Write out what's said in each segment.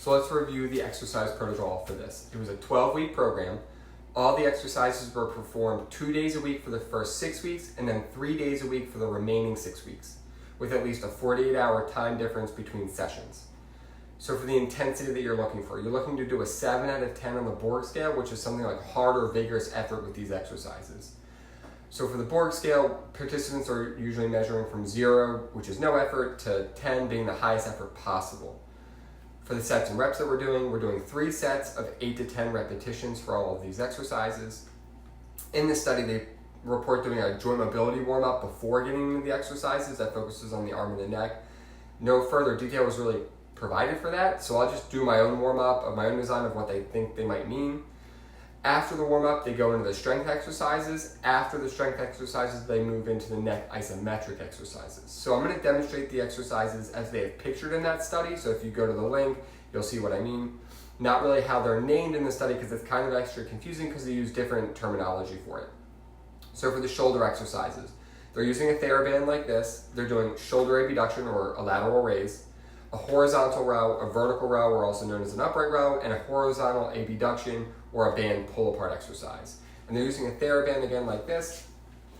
So let's review the exercise protocol for this. It was a 12-week program. All the exercises were performed 2 days a week for the first 6 weeks and then 3 days a week for the remaining 6 weeks, with at least a 48-hour time difference between sessions. So for the intensity that you're looking for, you're looking to do a 7 out of 10 on the Borg Scale, which is something like hard or vigorous effort with these exercises. So for the Borg Scale, participants are usually measuring from 0, which is no effort, to 10 being the highest effort possible. For the sets and reps that we're doing 3 sets of 8 to 10 repetitions for all of these exercises. In this study, they report doing a joint mobility warm-up before getting into the exercises that focuses on the arm and the neck. No further detail was really provided for that, so I'll just do my own warm-up of my own design of what they think they might mean. After the warm-up, they go into the strength exercises. After the strength exercises, they move into the neck isometric exercises. So I'm going to demonstrate the exercises as they have pictured in that study, so if you go to the link, you'll see what I mean. Not really how they're named in the study because it's kind of extra confusing because they use different terminology for it. So for the shoulder exercises, they're using a TheraBand like this. They're doing shoulder abduction or a lateral raise, a horizontal row, a vertical row, or also known as an upright row, and a horizontal abduction or a band pull-apart exercise. And they're using a TheraBand again like this,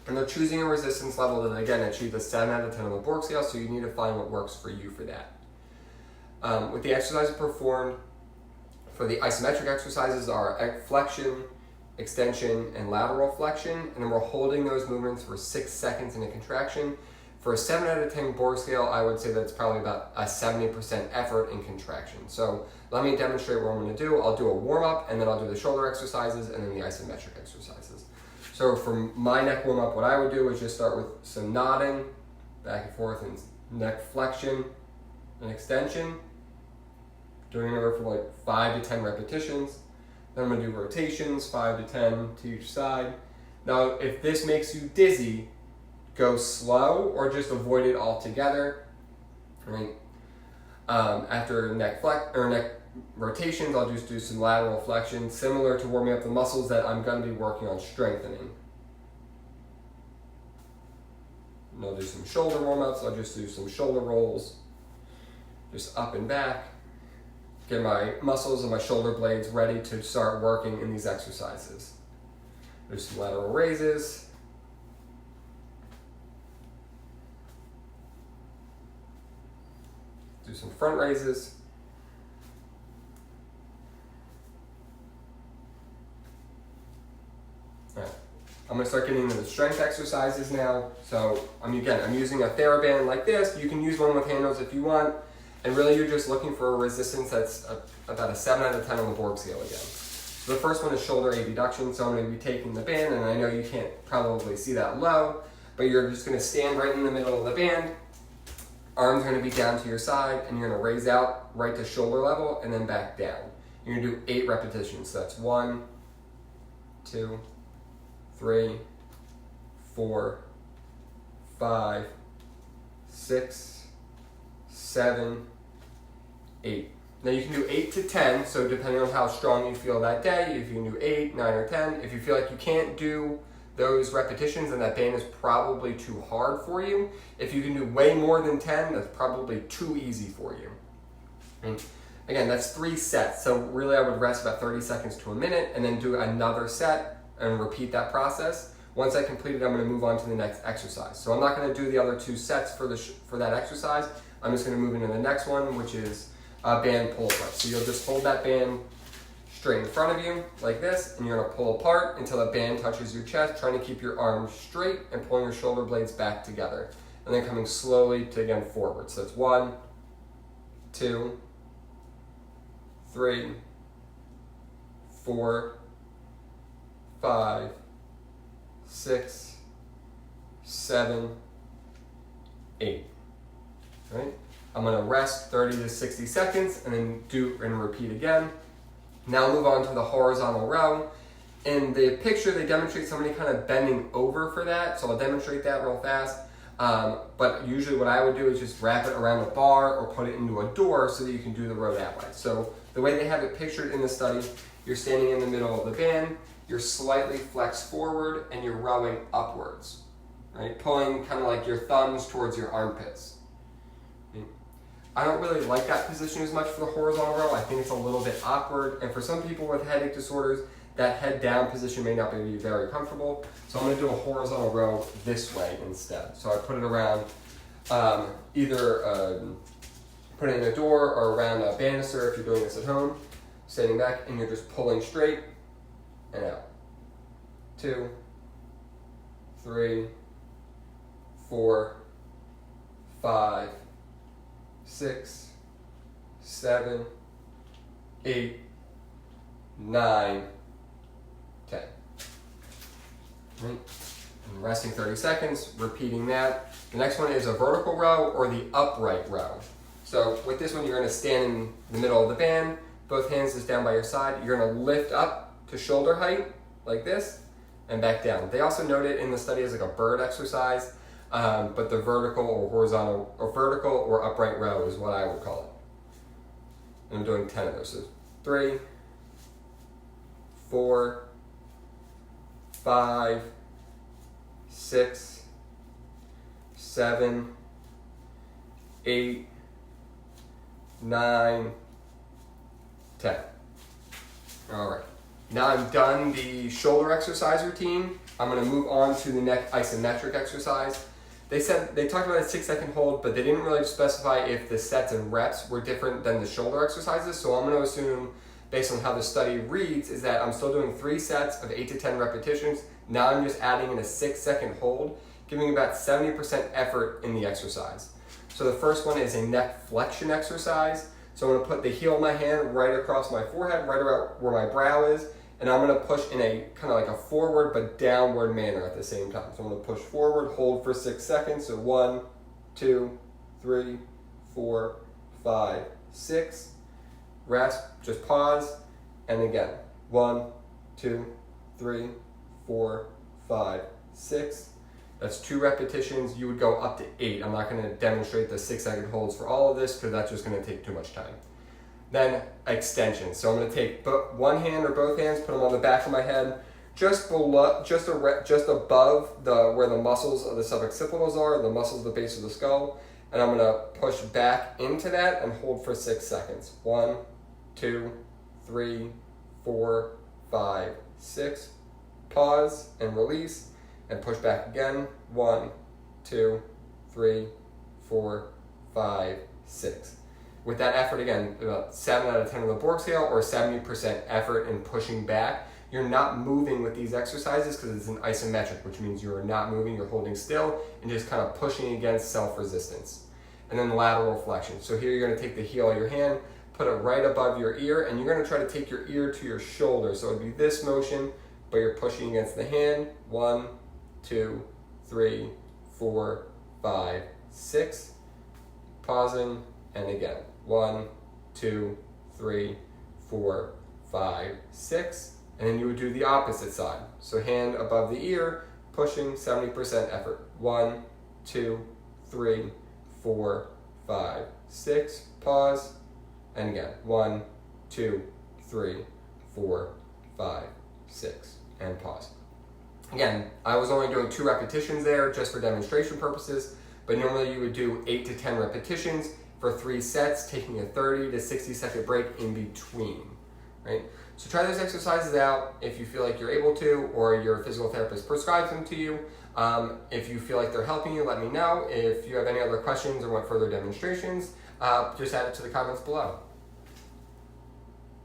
and they're choosing a resistance level that again achieves a 7 out of 10 on the Borg Scale, so you need to find what works for you for that. With the exercises performed for the isometric exercises are flexion, extension, and lateral flexion, and then we're holding those movements for 6 seconds in a contraction. For a 7 out of 10 Borg Scale, I would say that's probably about a 70% effort in contraction. So let me demonstrate what I'm going to do. I'll do a warm-up, and then I'll do the shoulder exercises, and then the isometric exercises. So for my neck warm-up, what I would do is just start with some nodding, back and forth, and neck flexion and extension. Doing another for like 5 to 10 repetitions. Then I'm going to do rotations, 5 to 10 to each side. Now, if this makes you dizzy, go slow or just avoid it altogether. Right? After neck rotations, I'll just do some lateral flexion, similar to warming up the muscles that I'm going to be working on strengthening. And I'll do some shoulder warm-ups. I'll just do some shoulder rolls, just up and back. Get my muscles and my shoulder blades ready to start working in these exercises. There's some lateral raises. Do some front raises. All right. I'm going to start getting into the strength exercises now. So I'm using a TheraBand like this. You can use one with handles if you want. And really you're just looking for a resistance that's about a 7 out of 10 on the Borg Scale again. So the first one is shoulder abduction. So I'm going to be taking the band, and I know you can't probably see that low, but you're just going to stand right in the middle of the band. Arms are going to be down to your side, and you're going to raise out right to shoulder level and then back down. You're going to do 8 repetitions. So that's 1, 2, 3, 4, 5, 6, 7, 8. Now you can do 8 to 10, so depending on how strong you feel that day, if you can do 8, 9, or 10. If you feel like you can't do those repetitions and that band is probably too hard for you, if you can do way more than 10, that's probably too easy for you. And again, that's 3 sets, so really I would rest about 30 seconds to a minute and then do another set and repeat that process. Once I complete it, I'm going to move on to the next exercise. So I'm not going to do the other 2 sets for that exercise. I'm just going to move into the next one, which is band pull apart. So you'll just hold that band straight in front of you like this, and you're going to pull apart until the band touches your chest, trying to keep your arms straight and pulling your shoulder blades back together. And then coming slowly to again forward. So it's 1, 2, 3, 4, 5, 6, 7, 8. Right? I'm going to rest 30 to 60 seconds and then do and repeat again. Now move on to the horizontal row. In the picture, they demonstrate somebody kind of bending over for that, so I'll demonstrate that real fast. But usually what I would do is just wrap it around a bar or put it into a door so that you can do the row that way. So the way they have it pictured in the study, you're standing in the middle of the band, you're slightly flexed forward, and you're rowing upwards, right? Pulling kind of like your thumbs towards your armpits. I don't really like that position as much for the horizontal row. I think it's a little bit awkward, and for some people with headache disorders, that head down position may not be very comfortable. So I'm gonna do a horizontal row this way instead. So I put it around either put it in a door or around a banister if you're doing this at home, standing back, and you're just pulling straight and out. 2, 3, 4, 5, 6, 7, 8, 9, 10. Right. And resting 30 seconds, repeating that. The next one is a vertical row or the upright row. So with this one, you're going to stand in the middle of the band, both hands is down by your side. You're going to lift up to shoulder height like this and back down. They also note it in the study as like a bird exercise, but the vertical or horizontal or vertical or upright row is what I would call it. And I'm doing 10 of those. So 3, 4, 5, 6, 7, 8, 9, 10. All right. Now I'm done the shoulder exercise routine. I'm going to move on to the neck isometric exercise. They talked about a 6-second hold, but they didn't really specify if the sets and reps were different than the shoulder exercises. So I'm going to assume, based on how the study reads, is that I'm still doing 3 sets of 8 to 10 repetitions. Now I'm just adding in a 6-second hold, giving about 70% effort in the exercise. So the first one is a neck flexion exercise. So I'm going to put the heel of my hand right across my forehead, right around where my brow is, and I'm going to push in a kind of like a forward but downward manner at the same time. So I'm going to push forward, hold for 6 seconds. So 1, 2, 3, 4, 5, 6. Rest, just pause, and again. 1, 2, 3, 4, 5, 6. That's 2 repetitions. You would go up to 8. I'm not going to demonstrate the 6-second holds for all of this because that's just going to take too much time. Then extension. So I'm going to take one hand or both hands, put them on the back of my head, just below, just above where the muscles of the suboccipitals are, the muscles of the base of the skull, and I'm going to push back into that and hold for 6 seconds. 1, 2, 3, 4, 5, 6. Pause and release. And push back again. 1, 2, 3, 4, 5, 6. With that effort again, about 7 out of 10 on the Borg scale, or 70% effort in pushing back. You're not moving with these exercises because it's an isometric, which means you're not moving, you're holding still and just kind of pushing against self-resistance. And then lateral flexion. So here you're going to take the heel of your hand, put it right above your ear, and you're going to try to take your ear to your shoulder. So it would be this motion, but you're pushing against the hand. 1, 2, 3, 4, 5, 6. Pausing, and again. 1, 2, 3, 4, 5, 6. And then you would do the opposite side. So hand above the ear, pushing 70% effort. 1, 2, 3, 4, 5, 6. Pause, and again. 1, 2, 3, 4, 5, 6. And pause. Again, I was only doing 2 repetitions there just for demonstration purposes, but normally you would do 8 to 10 repetitions for 3 sets, taking a 30 to 60 second break in between, right? So try those exercises out if you feel like you're able to, or your physical therapist prescribes them to you. If you feel like they're helping you, let me know. If you have any other questions or want further demonstrations, just add it to the comments below.